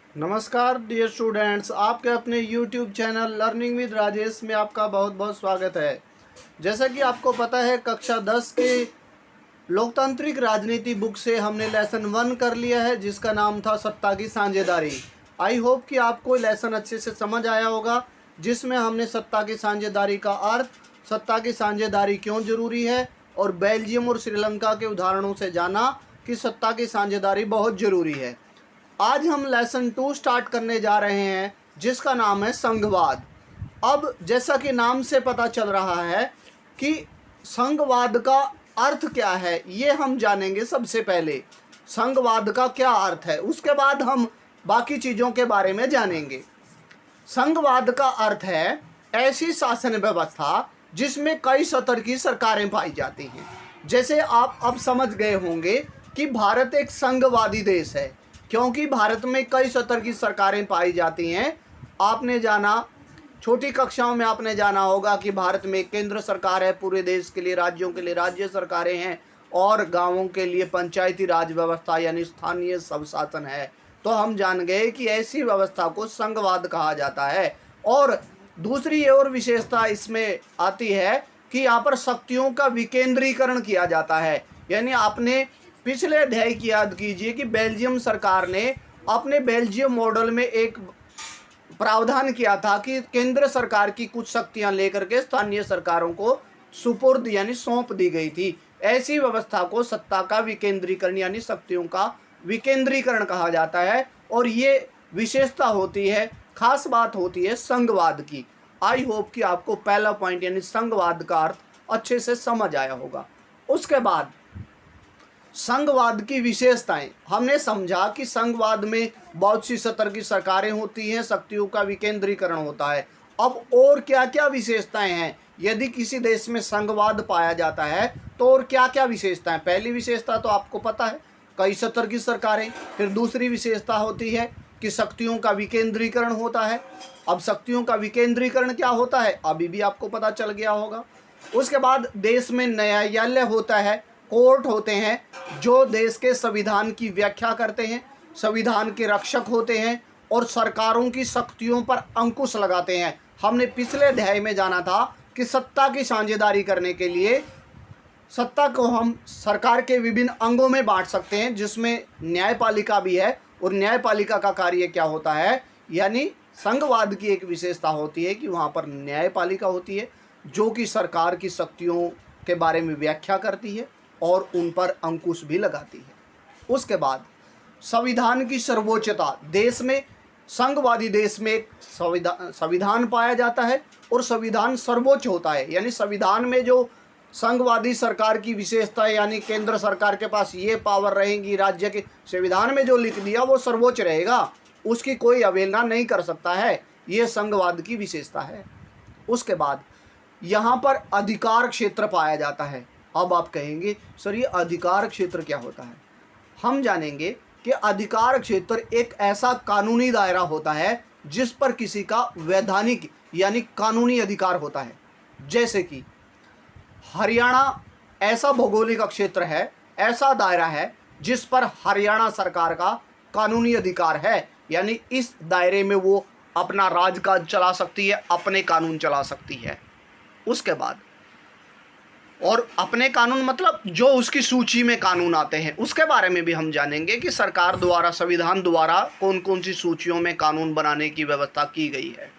नमस्कार dear students, आपके अपने YouTube channel learning with Rajesh में आपका बहुत बहुत स्वागत है। जैसा कि आपको पता है, कक्षा 10 के लोकतांत्रिक राजनीति बुक से हमने लेसन 1 कर लिया है, जिसका नाम था सत्ता की साझेदारी। आई होप कि आपको लेसन अच्छे से समझ आया होगा, जिसमें हमने सत्ता की साझेदारी का अर्थ, सत्ता की साझेदारी क्यों जरूरी है और बेल्जियम और श्रीलंका के उदाहरणों से जाना कि सत्ता की साझेदारी बहुत ज़रूरी है। आज हम लेसन 2 स्टार्ट करने जा रहे हैं, जिसका नाम है संघवाद। अब जैसा कि नाम से पता चल रहा है कि संघवाद का अर्थ क्या है, ये हम जानेंगे। सबसे पहले संघवाद का क्या अर्थ है, उसके बाद हम बाकी चीज़ों के बारे में जानेंगे। संघवाद का अर्थ है ऐसी शासन व्यवस्था जिसमें कई स्तर की सरकारें पाई जाती हैं। जैसे आप अब समझ गए होंगे कि भारत एक संघवादी देश है, क्योंकि भारत में कई स्तर की सरकारें पाई जाती हैं। आपने जाना, छोटी कक्षाओं में आपने जाना होगा कि भारत में केंद्र सरकार है, पूरे देश के लिए, राज्यों के लिए राज्य सरकारें हैं, और गांवों के लिए पंचायती राज व्यवस्था यानी स्थानीय स्वशासन है। तो हम जान गए कि ऐसी व्यवस्था को संघवाद कहा जाता है। और दूसरी और विशेषता इसमें आती है कि यहाँ पर शक्तियों का विकेंद्रीकरण किया जाता है। यानी आपने पिछले अध्याय की याद कीजिए कि बेल्जियम सरकार ने अपने बेल्जियम मॉडल में एक प्रावधान किया था कि केंद्र सरकार की कुछ शक्तियां लेकर के स्थानीय सरकारों को सुपुर्द यानी सौंप दी गई थी। ऐसी व्यवस्था को सत्ता का विकेंद्रीकरण यानी शक्तियों का विकेंद्रीकरण कहा जाता है। और ये विशेषता होती है, खास बात होती है संघवाद की। आई होप कि आपको पहला पॉइंट यानी संघवाद का अर्थ अच्छे से समझ आया होगा। उसके बाद संघवाद की विशेषताएं हमने समझा कि संघवाद में बहुत सी स्तर की सरकारें होती हैं, शक्तियों का विकेंद्रीकरण होता है। अब और क्या क्या विशेषताएं हैं यदि किसी देश में संघवाद पाया जाता है, तो और क्या क्या विशेषताएं। पहली विशेषता तो आपको पता है, कई स्तर की सरकारें। फिर दूसरी विशेषता होती है कि शक्तियों का विकेंद्रीकरण होता है। अब शक्तियों का विकेंद्रीकरण क्या होता है, अभी भी आपको पता चल गया होगा। उसके बाद देश में न्यायालय होता है, कोर्ट होते हैं, जो देश के संविधान की व्याख्या करते हैं, संविधान के रक्षक होते हैं और सरकारों की शक्तियों पर अंकुश लगाते हैं। हमने पिछले अध्याय में जाना था कि सत्ता की साझेदारी करने के लिए सत्ता को हम सरकार के विभिन्न अंगों में बांट सकते हैं, जिसमें न्यायपालिका भी है। और न्यायपालिका का कार्य क्या होता है, यानी संघवाद की एक विशेषता होती है कि वहाँ पर न्यायपालिका होती है, जो कि सरकार की शक्तियों के बारे में व्याख्या करती है और उन पर अंकुश भी लगाती है। उसके बाद संविधान की सर्वोच्चता। देश में, संघवादी देश में एक संविधान पाया जाता है और संविधान सर्वोच्च होता है। यानी संविधान में जो संघवादी सरकार की विशेषता है, यानी केंद्र सरकार के पास ये पावर रहेंगी, राज्य के संविधान में जो लिख दिया वो सर्वोच्च रहेगा, उसकी कोई अवहेलना नहीं कर सकता है। ये संघवाद की विशेषता है। उसके बाद यहाँ पर अधिकार क्षेत्र पाया जाता है। अब आप कहेंगे सर ये अधिकार क्षेत्र क्या होता है। हम जानेंगे कि अधिकार क्षेत्र एक ऐसा कानूनी दायरा होता है जिस पर किसी का वैधानिक यानी कानूनी अधिकार होता है। जैसे कि हरियाणा ऐसा भौगोलिक क्षेत्र है, ऐसा दायरा है जिस पर हरियाणा सरकार का कानूनी अधिकार है। यानी इस दायरे में वो अपना राजकाज चला सकती है, अपने कानून चला सकती है। उसके बाद और अपने कानून मतलब जो उसकी सूची में कानून आते हैं, उसके बारे में भी हम जानेंगे कि सरकार द्वारा, संविधान द्वारा कौन कौन सी सूचियों में कानून बनाने की व्यवस्था की गई है।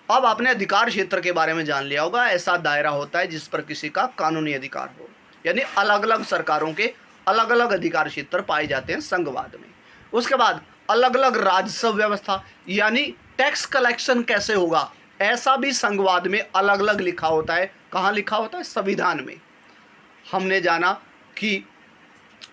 अब आपने अधिकार क्षेत्र के बारे में जान लिया होगा। ऐसा दायरा होता है जिस पर किसी का कानूनी अधिकार हो, यानी अलग अलग सरकारों के अलग अलग अधिकार क्षेत्र पाए जाते हैं संघवाद में। उसके बाद अलग अलग राजस्व व्यवस्था, यानी टैक्स कलेक्शन कैसे होगा, ऐसा भी संघवाद में अलग अलग लिखा होता है। कहाँ लिखा होता है, संविधान में। हमने जाना कि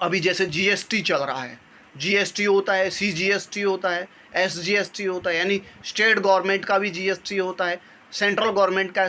अभी जैसे जीएसटी चल रहा है, जीएसटी होता है, सीजीएसटी होता है, एसजीएसटी होता है, यानी स्टेट गवर्नमेंट का भी जीएसटी होता है, सेंट्रल गवर्नमेंट का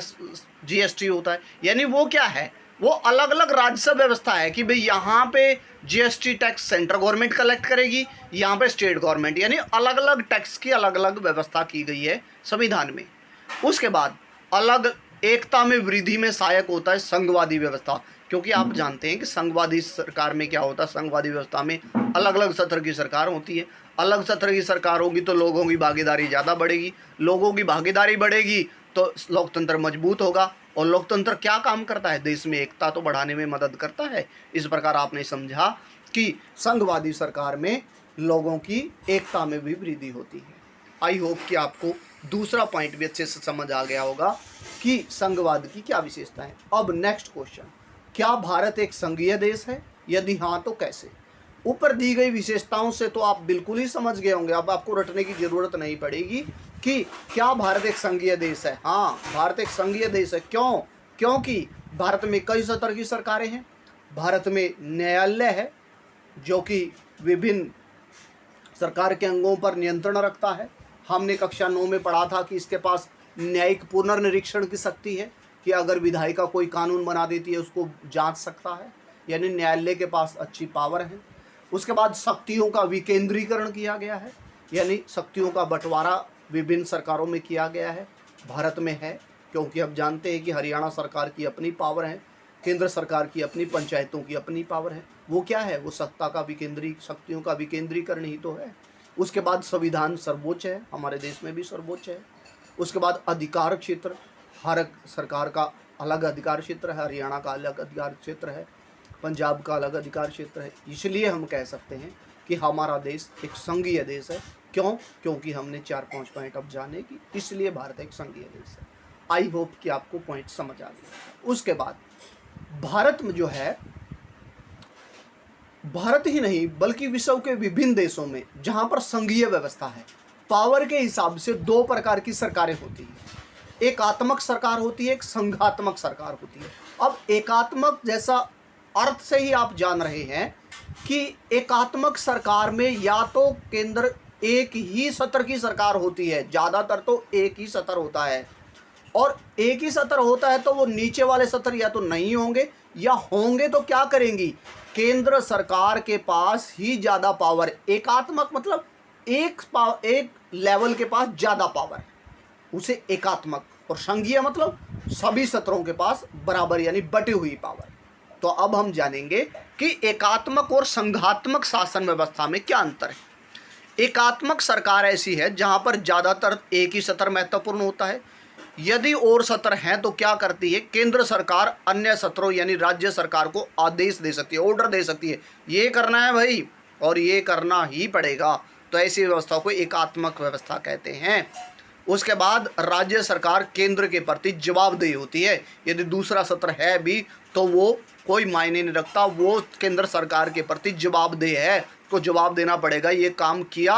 जीएसटी होता है। यानी वो क्या है, वो अलग अलग राजस्व व्यवस्था है कि भाई यहाँ पे GST tax central government collect करेगी, यहाँ पे स्टेट गवर्नमेंट, यानी अलग अलग टैक्स की अलग अलग व्यवस्था की गई है संविधान में। उसके बाद अलग एकता में वृद्धि में सहायक होता है संघवादी व्यवस्था, क्योंकि आप जानते हैं कि संघवादी सरकार में क्या होता है, संघवादी व्यवस्था में अलग अलग स्तर की सरकार होती है, अलग सत्र की सरकार होगी तो लोगों की भागीदारी ज़्यादा बढ़ेगी, लोगों की भागीदारी बढ़ेगी तो लोकतंत्र मजबूत होगा। और लोकतंत्र क्या काम करता है? देश में एकता तो बढ़ाने में मदद करता है। इस प्रकार आपने समझा कि संघवादी सरकार में लोगों की एकता में भी वृद्धि होती है। आई होप कि आपको दूसरा पॉइंट भी अच्छे से समझ आ गया होगा कि संघवाद की क्या विशेषता है। अब नेक्स्ट क्वेश्चन, क्या भारत एक संघीय देश है? यदि हाँ तो कैसे? ऊपर दी गई विशेषताओं से तो आप बिल्कुल ही समझ गए होंगे, अब आपको रटने की जरूरत नहीं पड़ेगी कि क्या भारत एक संघीय देश है। हाँ, भारत एक संघीय देश है। क्यों? क्योंकि भारत में कई स्तर की सरकारें हैं, भारत में न्यायालय है जो कि विभिन्न सरकार के अंगों पर नियंत्रण रखता है। हमने कक्षा 9 में पढ़ा था कि इसके पास न्यायिक पुनर्निरीक्षण की शक्ति है कि अगर विधायिका कोई कानून बना देती है उसको जांच सकता है, यानी न्यायालय के पास अच्छी पावर है। उसके बाद शक्तियों का विकेंद्रीकरण किया गया है, यानी शक्तियों का बंटवारा विभिन्न सरकारों में किया गया है, भारत में है। क्योंकि अब जानते हैं कि हरियाणा सरकार की अपनी पावर है, केंद्र सरकार की अपनी, पंचायतों की अपनी पावर है। वो क्या है? वो शक्तियों का विकेंद्रीकरण ही तो है। उसके बाद संविधान सर्वोच्च है, हमारे देश में भी सर्वोच्च है। उसके बाद अधिकार क्षेत्र, हर सरकार का अलग अधिकार क्षेत्र है, हरियाणा का अलग अधिकार क्षेत्र है, पंजाब का अलग अधिकार क्षेत्र है। इसलिए हम कह सकते हैं कि हमारा देश एक संघीय देश है। क्यों? क्योंकि हमने 4-5 पॉइंट अब जाने की, इसलिए भारत एक संघीय देश है। आई होप कि आपको पॉइंट समझ आ गया। उसके बाद भारत में जो है, भारत ही नहीं बल्कि विश्व के विभिन्न देशों में जहां पर संघीय व्यवस्था है, पावर के हिसाब से 2 प्रकार की सरकारें होती है। एकात्मक सरकार होती है, एक संघात्मक सरकार होती है। अब एकात्मक जैसा अर्थ से ही आप जान रहे हैं कि एकात्मक सरकार में या तो केंद्र एक ही सत्र की सरकार होती है, ज़्यादातर तो एक ही सत्र होता है, और एक ही सत्र होता है तो वो नीचे वाले सत्र या तो नहीं होंगे, या होंगे तो क्या करेंगी? केंद्र सरकार के पास ही ज़्यादा पावर। एकात्मक मतलब एक लेवल के पास ज़्यादा पावर है, उसे एकात्मक। और संघीय मतलब सभी सत्रों के पास बराबर यानी बटी हुई पावर। तो अब हम जानेंगे कि एकात्मक और संघात्मक शासन व्यवस्था में क्या अंतर है। एकात्मक सरकार ऐसी है जहां पर ज़्यादातर एक ही सत्र महत्वपूर्ण होता है। यदि और सत्र हैं तो क्या करती है? केंद्र सरकार अन्य सत्रों यानी राज्य सरकार को आदेश दे सकती है, ऑर्डर दे सकती है, ये करना है भाई और ये करना ही पड़ेगा। तो ऐसी व्यवस्था को एकात्मक व्यवस्था कहते हैं। उसके बाद राज्य सरकार केंद्र के प्रति जवाबदेही होती है। यदि दूसरा सत्र है भी तो वो कोई मायने नहीं रखता, वो केंद्र सरकार के प्रति जवाबदेह है, को जवाब देना पड़ेगा। ये काम किया,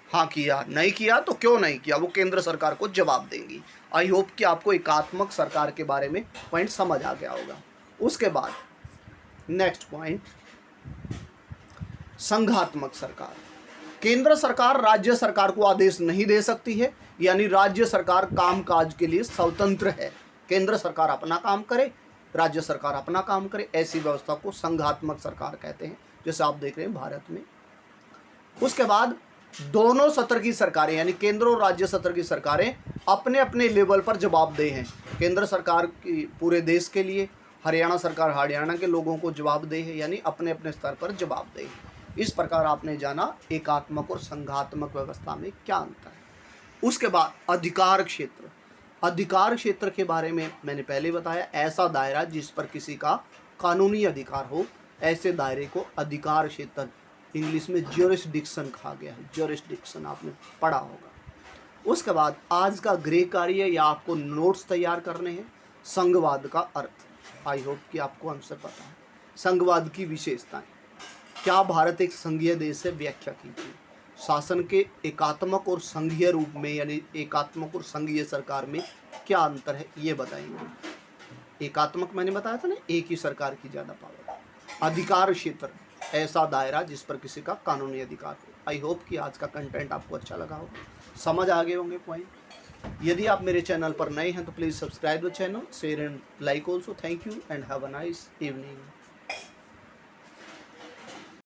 हाँ किया, नहीं किया तो क्यों नहीं किया, वो केंद्र सरकार को जवाब देंगी। आई होप कि आपको एकात्मक सरकार के बारे में पॉइंट समझ आ गया होगा। उसके बाद नेक्स्ट पॉइंट, संघात्मक सरकार। केंद्र सरकार राज्य सरकार को आदेश नहीं दे सकती है, यानी राज्य सरकार कामकाज के लिए स्वतंत्र है। केंद्र सरकार अपना काम करे, राज्य सरकार अपना काम करे, ऐसी व्यवस्था को संघात्मक सरकार कहते हैं, जैसे आप देख रहे हैं भारत में। उसके बाद दोनों सत्र की सरकारें यानी केंद्र और राज्य सत्र की सरकारें अपने अपने लेवल पर जवाबदेह हैं। केंद्र सरकार की पूरे देश के लिए, हरियाणा सरकार हरियाणा के लोगों को जवाबदेह है, यानी अपने अपने स्तर पर जवाबदेह है। इस प्रकार आपने जाना एकात्मक और संघात्मक व्यवस्था में क्या अंतर है। उसके बाद अधिकार क्षेत्र। अधिकार क्षेत्र के बारे में मैंने पहले बताया, ऐसा दायरा जिस पर किसी का कानूनी अधिकार हो, ऐसे दायरे को अधिकार क्षेत्र, इंग्लिश में ज्यूरिसडिक्शन कहा गया है। ज्यूरिसडिक्शन आपने पढ़ा होगा। उसके बाद आज का गृह कार्य या आपको नोट्स तैयार करने हैं, संघवाद का अर्थ। आई होप कि आपको आंसर पता है। संघवाद की विशेषताएं, क्या भारत एक संघीय देश है, व्याख्या कीजिए। शासन के एकात्मक और संघीय रूप में यानी एकात्मक और संघीय सरकार में क्या अंतर है ये बताएंगे। एकात्मक मैंने बताया था ना, एक ही सरकार की ज़्यादा पावर। अधिकार क्षेत्र, ऐसा दायरा जिस पर किसी का कानूनी अधिकार हो। आई होप कि आज का कंटेंट आपको अच्छा लगा होगा, समझ आ गए होंगे पॉइंट। यदि आप मेरे चैनल पर नए हैं तो please subscribe the channel, share and like also. Thank you and have a nice evening.